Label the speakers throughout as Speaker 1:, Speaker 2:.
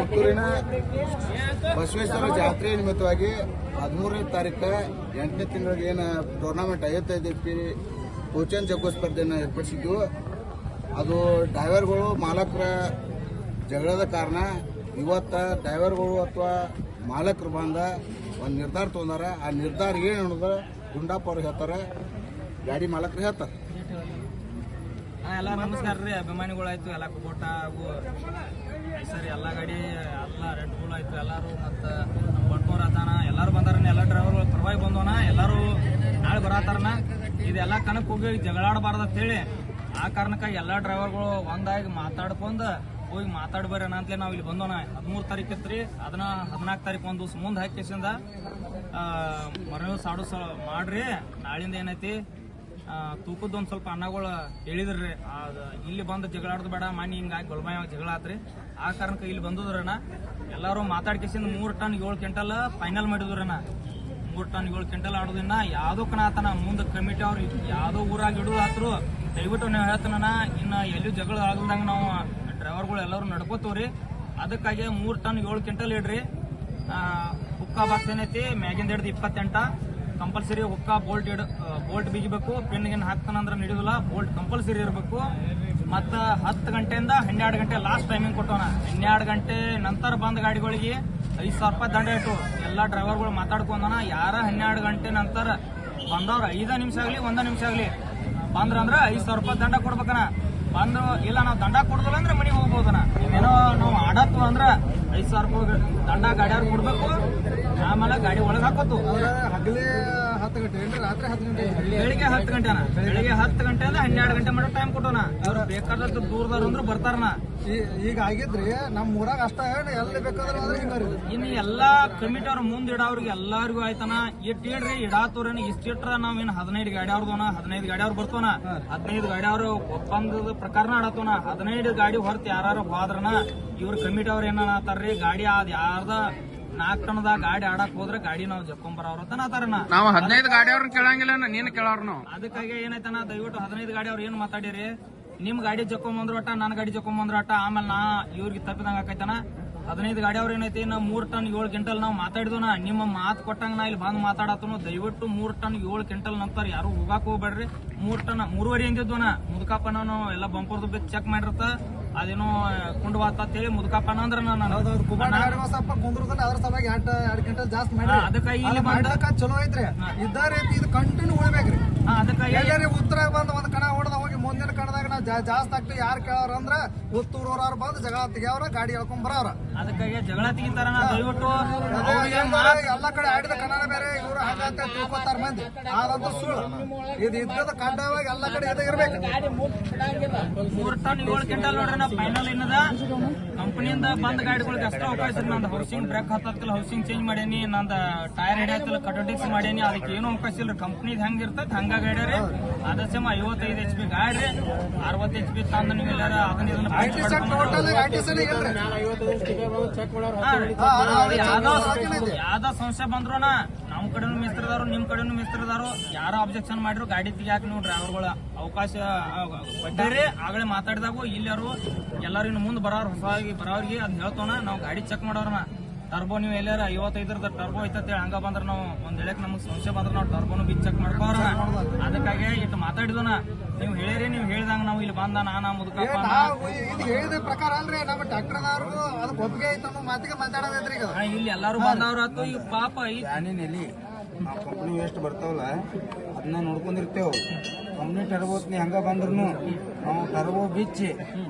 Speaker 1: ಕಿತ್ತೂರಿನ ಬಸವೇಶ್ವರ ಜಾತ್ರೆ ನಿಮಿತ್ತವಾಗಿ 13ನೇ ತಾರೀಕು 8ನೇ ತಿಂಗಳಿಗೆ ಏನು ಟೂರ್ನಮೆಂಟ್ 55 HP ಕೋಚನ್ ಜಗ್ಗು ಸ್ಪರ್ಧೆಯನ್ನು ಏರ್ಪಡಿಸಿದ್ವು. ಅದು ಡ್ರೈವರ್ಗಳು ಮಾಲಕರ ಜಗಳದ ಕಾರಣ ಇವತ್ತು ಡ್ರೈವರ್ಗಳು ಅಥವಾ ಮಾಲಕರು ಬಂದ ಒಂದು ನಿರ್ಧಾರ ತೊಗೊಂಡಾರ. ಆ ನಿರ್ಧಾರ ಏನು ಅನ್ನೋದು ಗುಂಡಪ್ಪ ಅವ್ರು ಹೇಳ್ತಾರೆ, ಗಾಡಿ ಮಾಲಕರು ಹೇಳ್ತಾರೆ.
Speaker 2: ಎಲ್ಲ ನಮಸ್ಕಾರ ರೀ, ಅಭಿಮಾನಿಗಳಾಯ್ತು, ಎಲ್ಲ ಕುಬೋಟ ಹಾಗೂ ಸರಿ ಎಲ್ಲ ಗಾಡಿ ಎಲ್ಲ ರೆಡ್ ಬುಲ್ ಆಯ್ತು ಎಲ್ಲರೂ. ಮತ್ತು ನಮ್ಮ ಬಂಟೂರ್ ಅದಾನ, ಎಲ್ಲರೂ ಬಂದಾರನ, ಎಲ್ಲ ಡ್ರೈವರ್ಗಳು ಪರವಾಗಿ ಬಂದವನ, ಎಲ್ಲರೂ ನಾಳೆ ಬರತ್ತಾರನ. ಇದೆಲ್ಲ ಕಣಕ್ಕೆ ಹೋಗಿ ಜಗಳಾಡಬಾರ್ದು ಅಂತೇಳಿ ಆ ಕಾರಣಕ್ಕಾಗಿ ಎಲ್ಲ ಡ್ರೈವರ್ಗಳು ಒಂದಾಗಿ ಮಾತಾಡ್ಕೊಂಡು ಹೋಗಿ ಮಾತಾಡ್ಬಾರೇನ ಅಂತಲೇ ನಾವು ಇಲ್ಲಿ ಬಂದೋಣ. 13 ತಾರೀಕು ಇತ್ತು ರೀ, ಅದನ್ನ 14 ತಾರೀಕು ಒಂದು ದಿವಸ ಮುಂದೆ ಹಾಕಿಸಿಂದ ಮರಳು ಸಾಡು ಮಾಡ್ರಿ. ನಾಳಿಂದ ಏನೈತಿ ತೂಕದ್ದು ಒಂದು ಸ್ವಲ್ಪ ಅನ್ನಗಳು ಹೇಳಿದ್ರಿ, ಇಲ್ಲಿ ಬಂದು ಜಗಳಾಡ್ದು ಬೇಡ, ಮನೆ ಹಿಂಗಾಗಿ ಗೊಲ್ಮಾಯ ಜಗಳ ಆತ್ರಿ. ಆ ಕಾರಣಕ್ಕೆ ಇಲ್ಲಿ ಬಂದದ್ರನ ಎಲ್ಲರೂ ಮಾತಾಡ್ಕಿಸಿಂದ 3 ಟನ್ 7 ಕ್ವಿಂಟಲ್ ಫೈನಲ್ ಮಾಡಿದ್ರನ. 3 ಟನ್ 7 ಕ್ವಿಂಟಲ್ ಆಡೋದಿನ್ನ ಯಾವುದೋ ಕಣಾತನ ಮುಂದೆ ಕಮಿಟಿ ಅವ್ರು ಯಾವುದೋ ಊರಾಗ ಇಡೋದು ಆತ್ರು. ದಯವಿಟ್ಟು ನೀವು ಹೇಳ್ತಾನ, ಇನ್ನು ಎಲ್ಲೂ ಜಗಳ ಆಗಲ್ದಂಗ ನಾವು ಡ್ರೈವರ್ಗಳು ಎಲ್ಲರೂ ನಡ್ಕೋತೀವ್ರಿ. ಅದಕ್ಕಾಗಿ 3 ಟನ್ 7 ಕ್ವಿಂಟಲ್ ಇಡ್ರಿ. ಹುಕ್ಕಾ ಬಾಕ್ಸ್ ಏನೈತಿ ಮ್ಯಾಗಿಂದ ಹಿಡ್ದು 28 ಕಂಪಲ್ಸರಿ ಹುಕ್ಕಾ ಬೋಲ್ಟ್ ಬಿಗಿಬೇಕು. ಪಿನ್ಗಿನ್ ಹಾಕ್ತಾನಂದ್ರೆ ನಡೆಯೋದಿಲ್ಲ, ಬೋಲ್ಟ್ ಕಂಪಲ್ಸರಿ ಇರಬೇಕು. ಮತ್ತು 10 ಗಂಟೆಯಿಂದ 12 ಗಂಟೆ ಲಾಸ್ಟ್ ಟೈಮಿಂಗ್ ಕೊಟ್ಟೋಣ. 12 ಗಂಟೆ ನಂತರ ಬಂದ ಗಾಡಿಗಳಿಗೆ 5,000 ರೂಪಾಯಿ ದಂಡ ಇಟ್ಟು ಎಲ್ಲ ಡ್ರೈವರ್ಗಳು ಮಾತಾಡ್ಕೊಂಡನ. ಯಾರ 12 ಗಂಟೆ ನಂತರ ಬಂದವ್ರು 5 ನಿಮಿಷ ಆಗಲಿ 1 ನಿಮಿಷ ಆಗಲಿ ಬಂದ್ರಂದ್ರೆ 5,000 ರೂಪಾಯಿ ದಂಡ ಕೊಡ್ಬೇಕನ. ಬಂದ್ರು ಇಲ್ಲ ನಾವು ದಂಡ ಕೊಡೋದಿಲ್ಲ ಅಂದ್ರೆ ಮನೆಗೆ ಹೋಗ್ಬೋದನ. ಏನೋ ನಾವು ಆಡತ್ತು ಅಂದ್ರೆ 5,000 ರೂಪಾಯಿ ದಂಡ ಗಾಡಿಯವ್ರು ಕೊಡ್ಬೇಕು. ಆಮೇಲೆ ಗಾಡಿ ಒಳಗೆ ಹಾಕೋತು.
Speaker 1: ಹಗಲೇ 10 ಗಂಟೆ ರಾತ್ರಿ 10 ಗಂಟೆ
Speaker 2: ಬೆಳಿಗ್ಗೆ 10 ಗಂಟೆನ ಬೆಳಿಗ್ಗೆ 10 ಗಂಟೆಯಿಂದ 12 ಗಂಟೆ ಮಾಡೋ ಟೈಮ್ ಕೊಟ್ಟೋಣ. ಅವ್ರು ಬೇಕಾದಷ್ಟು ದೂರದವ್ರು ಅಂದ್ರೆ ಬರ್ತಾರನ.
Speaker 1: ಈಗ ಆಗಿದ್ರಿ ನಮ್ಮ ಊರಾಗ ಅಷ್ಟ ಎಲ್ಲಿ ಬೇಕಾದ್ರೆ
Speaker 2: ಇನ್ನು ಎಲ್ಲಾ ಕಮಿಟಿ ಅವ್ರ ಮುಂದೆ ಇಡೋರಿಗೆ ಎಲ್ಲರಿಗೂ ಆಯ್ತಾನ. ಇಡ್ರಿ ಇಡಾತವ್ರೇನ ಇಷ್ಟಿಟ್ರ ನಾವೇನು 15 ಗಾಡಿ ಅವ್ರದೋನ, 15 ಗಾಡಿ ಅವ್ರು ಬರ್ತೋನ, 15 ಗಾಡಿ ಅವ್ರು ಒಪ್ಪಂದದ ಪ್ರಕಾರನ ಆಡತೋನ. 15 ಗಾಡಿ ಹೊರತು ಯಾರು ಹೋದ್ರನ ಇವ್ರ ಕಮಿಟಿ ಅವ್ರ ಏನತ್ತಾರ್ರಿ, ಗಾಡಿ ಅದ್ ಯಾರ್ದ 4 ಟನ್ದ ಗಾಡಿ ಆಡಕ್ ಹೋದ್ರೆ ಗಾಡಿ ನಾವು ಜಕ್ಕೊಂಬರವ್ರ ತನತಾರನ.
Speaker 3: ನಾವು 15 ಗಾಡಿ ಅವ್ರನ್ನ ಕೇಳಂಗಿಲ್ಲ, ನೀನ್ ಕೇಳವ್ರ ನಾವು.
Speaker 2: ಅದಕ್ಕಾಗಿ ಏನಾಯ್ತಾನ, ದಯವಿಟ್ಟು 15 ಗಾಡಿ ಅವ್ರು ಏನ್ ಮಾತಾಡಿರಿ, ನಿಮ್ ಗಾಡಿ ಜಕ್ಕೊಂಬಂದ್ರು ಅಟ್ಟ, ನನ್ನ ಗಾಡಿ ಜಕ್ಕೊಂಬಂದ್ರು ಅಟ್ಟ. ಆಮೇಲೆ ನಾ ಇವ್ರಿಗೆ ತಪ್ಪಿದಂಗ ಆಕೈತಾನ. 15 ಗಾಡಿ ಅವ್ರ ಏನೈತಿ, ನಾವು 3 ಟನ್ 7 ಕ್ವಿಂಟಲ್ ನಾವು ಮಾತಾಡಿದ್ವನ. ನಿಮ್ಮ ಮಾತು ಕೊಟ್ಟಂಗ ನಾ ಇಲ್ಲಿ ಬಂದು ಮಾತಾಡತ್ತನು. ದಯವಿಟ್ಟು 3 ಟನ್ 7 ಕ್ವಿಂಟಲ್ ನಂತರ ಯಾರು ಹೋಗಾಕ್ ಹೋಗ್ಬೇಡ್ರಿ. 3 ಟನ್ 3.5 ಅಂದಿದ್ವನ. ಮುದುಕಪ್ಪನ ಎಲ್ಲ ಬಂಪರ್ದು ಬಿತ್ತು ಚೆಕ್ ಮಾಡಿರತ್ತ, ಅದೇನೋ ಕುಂಡು ಅಂತ ಹೇಳಿ ಮುದುಕಪ್ಪನ ಅಂದ್ರ ಅದಕ್ಕಾಗಿ ಇಲ್ಲಿ
Speaker 1: ಚಲೋ ಐತ್ರಿ. ಇದ್ದ ರೀತಿ ಇದು ಕಂಟಿನ್ಯೂ ಉಳ್ಬೇಕ್ರಿ.
Speaker 2: ಅದಕ್ಕಾಗಿ
Speaker 1: ಉತ್ತರ ಬಂದ ಒಂದ್ ಕಣ ಹೊಡೆದ ಹೋಗಿ ಮುಂದಿನ ಕಣದಾಗ ನಾವು ಜಾಸ್ತಿ ಆಗ್ತೀವಿ. ಯಾರು ಕೇಳವ್ರ ಅಂದ್ರ ಉತ್ತೂರವ್ರ ಬಂದು ಜಗಳ ತೆಗಿಯವ್ರ, ಗಾಡಿ ಹೇಳ್ಕೊಂಡ್ ಬರವ್ರ.
Speaker 2: ಅದಕ್ಕಾಗಿ ಜಗಳ ತೆಗಿತಾರ. ದಯವಿಟ್ಟು
Speaker 1: ಎಲ್ಲಾ ಕಡೆ ಆಡಿದ ಕನ್ನಡ ಬೇರೆ, ಇವ್ರು ಹಂಗಂತ ತಿಳ್ಕೊತಾರ ಮಂದಿ. ಆದಂತ ಸುಳ್ಳು. ಇದು ಇದ್ದದ ಕಡ್ಡಾಯವಾಗಿ ಎಲ್ಲಾ ಕಡೆ ಇದ ಇರ್ಬೇಕು.
Speaker 2: 3 ಟನ್ 7 ಕ್ವಿಂಟಲ್ ನೋಡ್ರಿ. ನಾ ಫೈನಲ್ ಏನದ ಕಂಪನಿಯಿಂದ ಬಂದ ಗಾಡಿಗಳಿಗೆ ಅಷ್ಟೇ ಅವಕಾಶ. ನಂದು ಹೌಸಿಂಗ್ ಬ್ರೇಕ್ ಹತ್ತಲ್ಲ, ಹೌಸಿಂಗ್ ಚೇಂಜ್ ಮಾಡೇನಿ, ನಂದು ಟೈರ್ ಹಿಡಿಯತ್ತಲ್ಲ, ಕಟೋಟಿಕ್ಸ್ ಮಾಡೇನಿ. ಅದಕ್ಕೆ ಏನೂ ಅವಕಾಶ ಇಲ್ಲ. ಕಂಪ್ನಿದ್ ಹೆಂಗ್ ಇರ್ತೈತೆ ಹಂಗ ಗಾಡ್ಯಾರಿ. ಅದಕ್ಕೆ 55 HP ಗಾಡಿ 60 HP ತಂದ ನೀವು ಎಲ್ಲಾರ ಅದನ್ನ ಯಾವ್ದೋ ಸಂಶಯ ಬಂದ್ರು ನಮ್ ಕಡೆನೂ ಮಿಸ್ತ್ರದಾರು, ನಿಮ್ ಕಡೆನೂ ಮಿಸ್ತ್ರದಾರು. ಯಾರೋ ಅಬ್ಜೆಕ್ಷನ್ ಮಾಡಿದ್ರು ಗಾಡಿ ತೆಗಿಯಾಕ ನೀವು ಡ್ರೈವರ್ಗಳ ಅವಕಾಶ ಕೊಟ್ಟಿರಿ. ಆಗಲೇ ಮಾತಾಡಿದಾಗು ಇಲ್ಲಾರು ಎಲ್ಲಾರು ಇನ್ನು ಮುಂದೆ ಬರೋರು, ಹೊಸವಾಗಿ ಬರೋರಿಗೆ ಅದ್ ಹೇಳ್ತೋಣ. ನಾವು ಗಾಡಿ ಚೆಕ್ ಮಾಡೋರ್ನ ಟರ್ಬೋ ನೀವು ಎಲ್ಲಾರ 55 ಟರ್ಬೋ ಐತಂತ ಹಂಗ ಬಂದ್ರ ನಾವು ಒಂದ್ ಹೇಳಕ್ ನಮಗ್ ಸಂಶಯ ಬಂದ್ರ ನಾವು ಟರ್ಬೋನು ಬಿಚ್ ಚೆಕ್ ಮಾಡ್ಕೋರ. ಅದಕ್ಕಾಗಿ ಇಟ್ಟು ಮಾತಾಡಿದ್ವನ. ನೀವು ಹೇಳಿರಿ, ನೀವು ಹೇಳಿದಂಗ ನಾವು ಇಲ್ಲಿ ಬಂದ ನಾನಾ ಮುದುಕಪ್ಪ
Speaker 1: ಹೇಳಿದ ಪ್ರಕಾರ ಅಲ್ರಿ ನಮ್ಮ ಟ್ರ್ಯಾಕ್ಟರ್ದವ್ರಿಗೂ ಅದಕ್ಕೆ ಒಪ್ಪಿಗೆ ಐತ ಮಾತಿಗೆ ಮಾತಾಡೋದ್ರಿ.
Speaker 2: ಇಲ್ಲಿ ಎಲ್ಲಾರು ಬಂದವ್ರ ಆತು. ಈಗ ಪಾಪ ಈ
Speaker 4: ಎಲ್ಲಿ ಆ ಕಂಪ್ನಿ ಎಷ್ಟು ಬರ್ತಾವಲ್ಲ ಅದನ್ನ ನೋಡ್ಕೊಂಡಿರ್ತೇವ್. ಕಂಪ್ನಿ ಟರ್ಬೋತ್ನಿ ಹಂಗ ಬಂದ್ರು ನಾವು ಟರ್ಬೋ ಬಿಚ್ಚಿ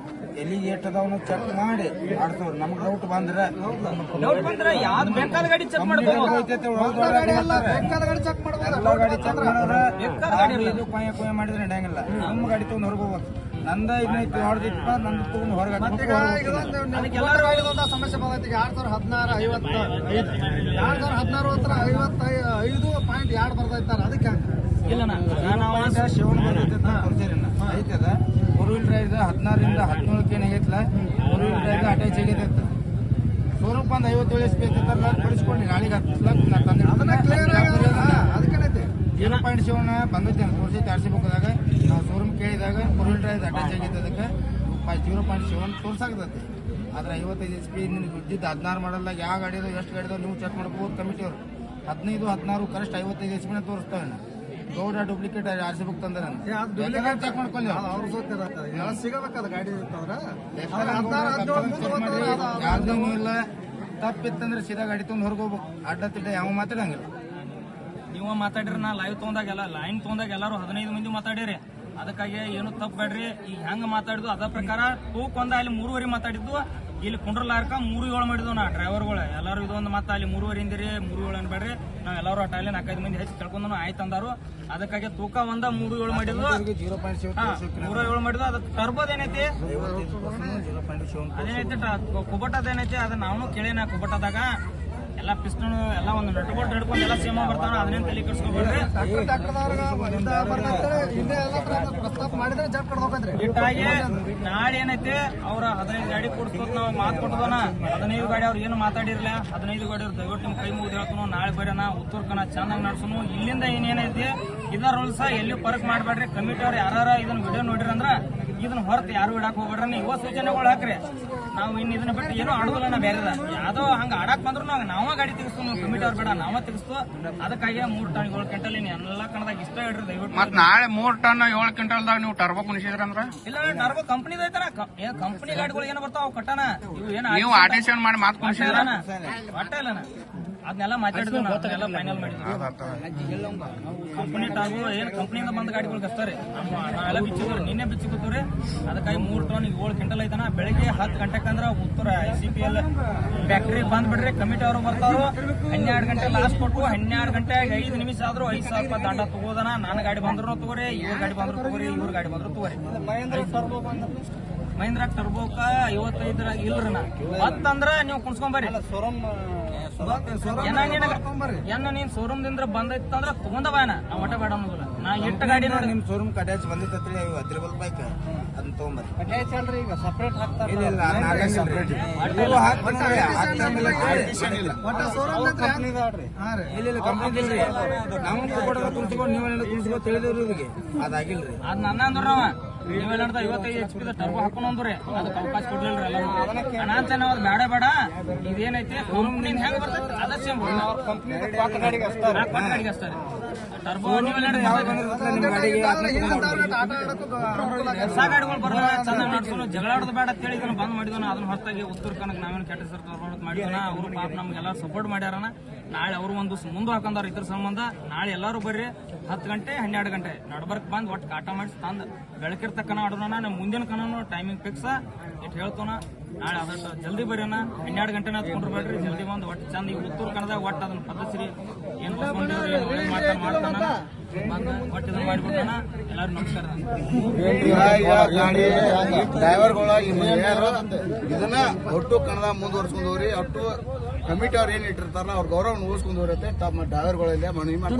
Speaker 4: ಎಲ್ಲಿಗೆ ಎಷ್ಟು ಅದಾವನು ಚೆಕ್ ಮಾಡಿ ಆಡ್ತೇವ್ರಿ. ನಮ್ಗೆ ಡೌಟ್ ಬಂದ್ರೆ
Speaker 2: ಯಾವ್ದು ಬೇಕಾದ ಗಾಡಿ ಚೆಕ್ ಮಾಡ್ಬೋದು.
Speaker 4: ಕೊಯ್ಯ ಮಾಡಿದ್ರೆ ನಡೆಯಂಗಿಲ್ಲ. ನಮ್ಮ ಗಾಡಿ ತಗೊಂಡ್ ಹೊರಗೋಗ್ಬೇಕು. ನಂದ ಇದನ್ನ ಹೊಡೆದಿಪ್ಪ, ನಂದು ತಗೊಂಡ್ ಹೊರಗೆ
Speaker 1: ಸಮಸ್ಯೆ ಬಂದೈತಿ. 2016 ಬರ್ತೈತಾರ. ಅದಕ್ಕೆ
Speaker 2: ಇಲ್ಲ
Speaker 4: ಶಿವನ್ ಐತದ 4 ವೀಲ್ ಡ್ರೈವ್ 16ರಿಂದ 17 ಏನಾಗೈತಲ್ಲ 4 ವೀಲ್ ಡ್ರೈವ್ ಅಟ್ಯಾಚ್ ಆಗೈತೆ. ಶೋರೂಮ್ ಬಂದು 57 SP ಕಳಿಸ್ಕೊಂಡು ನಾಳೆಗೆ 10 ಲಕ್ಷ
Speaker 1: ಅದಕ್ಕೆ
Speaker 4: 0.7 ಬಂದೈತೆ ತೋರಿಸೈತೆ RC ಬುಕ್ದಾಗ. ನಾವು ಶೋರೂಮ್ ಕೇಳಿದಾಗ 4 ವೀಲ್ ಡ್ರೈವ್ ಅಟ್ಯಾಚ್ ಆಗೈತೆ. ಅದಕ್ಕೆ 0.7 ತೋರ್ಸಾಕತೈತಿ. ಆದ್ರೆ 55 HP ನಿಮ್ಗೆ ಇದ್ದಿದ್ದು 16 ಮಾಡಲ್ದಾಗ ಯಾವ ಗಾಡಿ ಇದಾವೆ ಎಷ್ಟು ಗಾಡಿ ಇದಾವೆ ನೀವು ಚೆಕ್ ಮಾಡ್ಕೋಬೋದು ಕಮಿಟಿಯವರು 15 16 ಕರೆಕ್ಟ್ 55 HP ನ ತೋರಿಸ್ತಾವೆ ಗೌಡ ಡೂಪ್ಲಿಕೇಟ್ RC ಬುಕ್ ತಂದ್ರೆ ಚೆಕ್ ಮಾಡ್ಕೊಳ್ಳಿ
Speaker 1: ಸಿಗಬೇಕದ ಗಾಡಿ
Speaker 4: ಯಾವ್ದೇನೂ ಇಲ್ಲ ತಪ್ಪಿತ್ತಂದ್ರೆ ಸೀದಾ ಗಾಡಿ ತೊಗೊಂಡು ಹೊರಗೆ ಹೋಗ್ಬೇಕು ಅಡ್ಡ ತಿಡ್ಡ ಯಾವ ಮಾತಾಡಂಗಿಲ್ಲ
Speaker 2: ನೀವು ಮಾತಾಡಿರಿ ನಾ ಲೈವ್ ತೊಗೊಂಡಾಗೆಲ್ಲ ಲೈನ್ ತೊಗೊಂಡಾಗ ಎಲ್ಲರೂ 15 ಮಂದಿ ಮಾತಾಡಿರಿ ಅದಕ್ಕಾಗಿ ಏನು ತಪ್ಪು ಬೇಡ್ರಿ ಈಗ ಹೆಂಗ ಮಾತಾಡಿದ್ವು ಅದ ಪ್ರಕಾರ ತೂಕೊಂದ ಅಲ್ಲಿ 3:30 ಮಾತಾಡಿದ್ದು ಇಲ್ಲಿ ಕುಂಡ್ರಲಾರ್ಕ 3:07 ಮಾಡಿದ್ವು ನಾ ಡ್ರೈವರ್ಗಳು ಎಲ್ಲರೂ ಇದೊಂದು ಮತ್ತೆ ಅಲ್ಲಿ 3:30 ಇಂದಿರಿ 3:07 ಅನ್ಬೇಡ್ರಿ ನಾವ್ ಎಲ್ಲರೂ ಅಟಾಲಿ 4-5 ಮಂದಿ ಹೆಚ್ಚು ಕೇಳ್ಕೊಂಡು ಆಯ್ತು ಅಂದಾರು ಅದಕ್ಕಾಗಿ ತೂಕ ಒಂದ 3:07 ಮಾಡಿದ್ವು 3:07 ಮಾಡಿದ್ವು ಅದಕ್ಕೆ ಟರ್ಬೋದ್ ಏನೈತಿ ಅದೇನೈತಿ ಕುಬಟದೇನೈತಿ ಅದನ್ನ ನಾವು ಕೇಳೇನ ಕುಬಟದಾಗ ಎಲ್ಲ ಪಿಸ್ಟನ್ ಎಲ್ಲ ಒಂದು ನಟ್ ಬೋಲ್ಟ್ ಹಿಡ್ಕೊಂಡು ಎಲ್ಲ ಸೇಮ ಬರ್ತಾವ ಅದನ್ನೇನು ತಲೆ ಕೆಡಿಸ್ಕೊಬೇಡ್ರಿ ಇಟ್ಟಾಗಿ ನಾಳೆ ಏನೈತಿ ಅವ್ರ 15 ಗಾಡಿ ಕೊಡ್ಸ್ಕೊತ್ ನಾವು ಮಾತು ಕೊಟ್ಟದನ 15 ಗಾಡಿ ಅವ್ರು ಏನು ಮಾತಾಡಿರ್ಲಿಲ್ಲ 15 ಗಾಡಿ ಅವ್ರು ದಯವಿಟ್ಟು ನಿಮ್ ಕೈ ಮುಗಿದು ಹೇಳ್ತಾನು ನಾಳೆ ಬರೋಣ ಉತ್ತರಕನ ಚೆನ್ನಾಗಿ ನಡ್ಸೋನು ಇಲ್ಲಿಂದ ಏನೇನೈತಿ ಇದರ ರೂಲ್ಸ್ ಎಲ್ಲಿ ಫರಕ್ ಮಾಡ್ಬೇಡ್ರಿ ಕಮಿಟಿ ಅವ್ರು ಯಾರು ಇದನ್ನ ವಿಡಿಯೋ ನೋಡಿರಿ ಅಂದ್ರ ಇದನ್ನ ಹೊರತು ಯಾರು ಇಡಾಕ್ ಹೋಗ್ಬೇಡ್ರಿ ಯುವ ಸೂಚನೆಗಳು ಹಾಕ್ರಿ ನಾವು ಇನ್ನು ಇದನ್ನ ಬಿಟ್ಟು ಏನು ಆಡೋದಿಲ್ಲ ಬೇರೆದ ಯಾವ್ದೋ ಹಂಗ ಆಡಾಕ್ ಬಂದ್ರು ನಾವ ಗಾಡಿ ತೆಗಿಸ್ತು ನೀವು ಕಮಿಟಿ ಅವ್ರು ಬೇಡ ನಾವ ತೆಗಿಸ್ತು ಅದಕ್ಕಾಗಿ 3 ಟನ್ 7 ಕ್ವಿಂಟಲ್ ಎಲ್ಲ ಕಣದಾಗ ಇಷ್ಟ ಇಡ್ರಿ ದಯವಿಟ್ಟು
Speaker 3: ಮತ್ ನಾಳೆ 3 ಟನ್ 7 ಕ್ವಿಂಟಲ್ದಾಗ ನೀವು ಟರ್ಬೋ ಕುಣಿಸಿದ್ರಂದ್ರ
Speaker 2: ಇಲ್ಲ ಟರ್ಬೋ ಕಂಪನಿ ಐತನ ಕಂಪನಿ ಗಾಡಿಗಳು ಏನ ಬರ್ತಾವ ಕಟ್ಟನ ಇವು ಏನ
Speaker 3: ನೀವು ಆಡಿಷನ್ ಮಾಡಿ ಮಾತು ಕುಣಿಸಿದ್ರ
Speaker 2: ಒಟ್ಟ ಇಲ್ಲನ ಅದನ್ನೆಲ್ಲ ಮಾತಾಡಿದ್ವಿ ಎಲ್ಲ ಫೈನಲ್ ಮಾಡಿದ್ವಿ ಕಂಪನಿ ಟಾಗು ಏನ್ ಕಂಪನಿಯಿಂದ ಬಂದ ಗಾಡಿಗಳು ಕಸ್ತಾರೆ ನಾವೆಲ್ಲ ಬಿಚ್ಚಿದ್ರಿ ನಿನ್ನೆ ಬಿಚ್ಚಿಕೊತೀವ್ರಿ ಅದಕ್ಕಾಗಿ 3 ಟನ್ 7 ಕ್ವಿಂಟಲ್ ಐತನ ಬೆಳಿಗ್ಗೆ 10 ಗಂಟೆಗೆ ಅಂದ್ರ ಉತ್ತರ ICPL ಫ್ಯಾಕ್ಟ್ರಿ ಬಂದ್ ಬಿಡ್ರಿ ಕಮಿಟಿ ಅವರು ಬರ್ತಾರೋ 12 ಗಂಟೆ ಲಾಸ್ಟ್ ಕೊಟ್ಟು 12 ಗಂಟೆಗೆ 5 ನಿಮಿಷ ಆದ್ರೂ 5,000 ರೂಪಾಯಿ ದಂಡ ತಗೋದನ ನಾನು ಗಾಡಿ ಬಂದ್ರು ತಗೋರಿ ಇವ್ರ ಗಾಡಿ ಬಂದ್ರು ತಗೋರಿ ಇವ್ರ ಗಾಡಿ ಬಂದ್ರು ತಗೋರಿ ಮಹೇಂದ್ರ ಟರ್ಬೋಕ 55 ಇಲ್ರಿ ನಾ ಮತ್ತಂದ್ರ ನೀವು ಕುಣ್ಸ್ಕೊಂಬರ್ರಿ ನೀನ್ ಶೋರೂಮ್ ದಿಂದ ಬಂದೈತಂದ್ರ ತಗೊಂಡವೇನ ನಾ ಒಟ್ಟ ಬೇಡ ಅನ್ನೋದಿಲ್ಲ ನಾ ಇಟ್ಟ ಗಾಡಿ ನೋಡಿ
Speaker 4: ನಿಮ್ ಶೋರೂಮ್ ಅಟ್ಯಾಚ್ ಬಂದಿತ್ತಂತ್ರಿ ಅದ್ರಬಲ್ ಬೈಕ್ ಅದನ್ನ ತಗೊಂಬರ್ರಿ
Speaker 2: ಅಟ್ಯಾಚ್ ಅಲ್ರಿ ಈಗ ಸಪರೇಟ್ ಹಾಕ್ತಾರ
Speaker 4: ಇಲ್ಲ ಕಂಪ್ನಿ ನಾವು ತುಂಬಿಸ್ಕೊಂಡು ನೀವೆಲ್ಲ ತುಂಬಿಸ್ಕೊಂಡು ತಿಳಿದವ್ರಿ ಇವ್ರಿಗೆ ಅದಾಗಿಲ್ರಿ
Speaker 2: ಅದ್ ನನ್ನ ಅಂದ್ರ ನಾವ ನೀವೆಲ್ಲ 55 HP ಟರ್ಬೋ ಹಾಕೊಂಡು ಅಂದ್ರಿ ಅದಕ್ಕೆ ಅವಕಾಶ ಕೊಡ್ಲಿಲ್ರಿ ಎಲ್ಲರೂ ಅಣ್ಣ ಅಂತ ನಾವು ಬೇಡ ಬೇಡ ಇದೇನೈತಿ ಕಂಪ್ನಿ ಹೆಂಗ್ ಬರ್ತೈತಿ ಅದ ಸೇಮ್ ಗಾಡಿಗೆ ಅಷ್ಟೇ ಟರ್ಬೋ ಹೊಸ ಗಾಡಿಗಳು ಬರಲ್ಲ ಚೆನ್ನಾಗಿ ನಡ್ಸೋನು ಜಗಳ ಆಡೋದು ಬೇಡ ಅಂತ ಹೇಳಿ ಇದನ್ನ ಬಂದ್ ಮಾಡಿದೋನ ಅದನ್ನ ಹೊರತಾಗಿ ಉತ್ತರ ಕನ್ನಡ ನಾವೇನು ಕೆಟ್ಟ ಸರ್ ಮಾಡಿದೋನ ಅವರು ಪಾಪ ನಮ್ಗೆಲ್ಲ ಸಪೋರ್ಟ್ ಮಾಡ್ಯಾರನ ನಾಳೆ ಅವರು ಒಂದು ಮುಂದೆ ಹಾಕೊಂಡಾರ ಇದ್ರ ಸಂಬಂಧ ನಾಳೆ ಎಲ್ಲರೂ ಬರ್ರಿ 10 ಗಂಟೆ 12 ಗಂಟೆ ನಡ್ಬರ್ಕ್ ಬಂದ್ ಒಟ್ಟು ಕಾಟ ಮಾಡಿ ತಂದ್ ಬೆಳಕಿರ್ತಕ್ಕನ ಆಡೋಣ ನಮ್ಮ ಮುಂದಿನ ಕನನು ಟೈಮಿಂಗ್ ಫಿಕ್ಸ್ ಇಟ್ ಹೇಳ್ತೋಣ ನಾಳೆ ಅದಷ್ಟು ಜಲ್ದಿ ಬರ್ಯೋಣ 12 ಗಂಟೆ ಕುಂಡ್ರಬೇಡ್ರಿ ಜಲ್ದಿ ಬಂದು ಒಟ್ಟು ಚಂದ ಈಗ ಉತ್ತರ ಕನ್ನಡದಾಗ ಒಟ್ಟು ಅದನ್ನ ಪದ್ಧತಿ ಏನ್ ಮಾಡ್ತಾನ ಒಟ್ಟು ಇದನ್ನ ಮಾಡಿಬಿಡೋಣ ಎಲ್ಲರೂ ನಮಸ್ಕಾರ
Speaker 1: ಡ್ರೈವರ್ಗಳ ಇದನ್ನ ಒಟ್ಟು ಕನ್ನಡ ಮುಂದುವರ್ಸ್ಕೊಂಡವ್ರಿ ಒಟ್ಟು ಕಮಿಟಿ ಅವ್ರು ಏನ್ ಇಟ್ಟಿರ್ತಾರಲ್ಲ ಅವ್ರ ಗೌರವ ಉಳಿಸ್ಕೊಂಡವ್ರತ್ತೆ ತಮ್ಮ ಡ್ರೈವರ್ಗಳಲ್ಲಿ ಮನವಿ ಮಾಡ್ತಾರೆ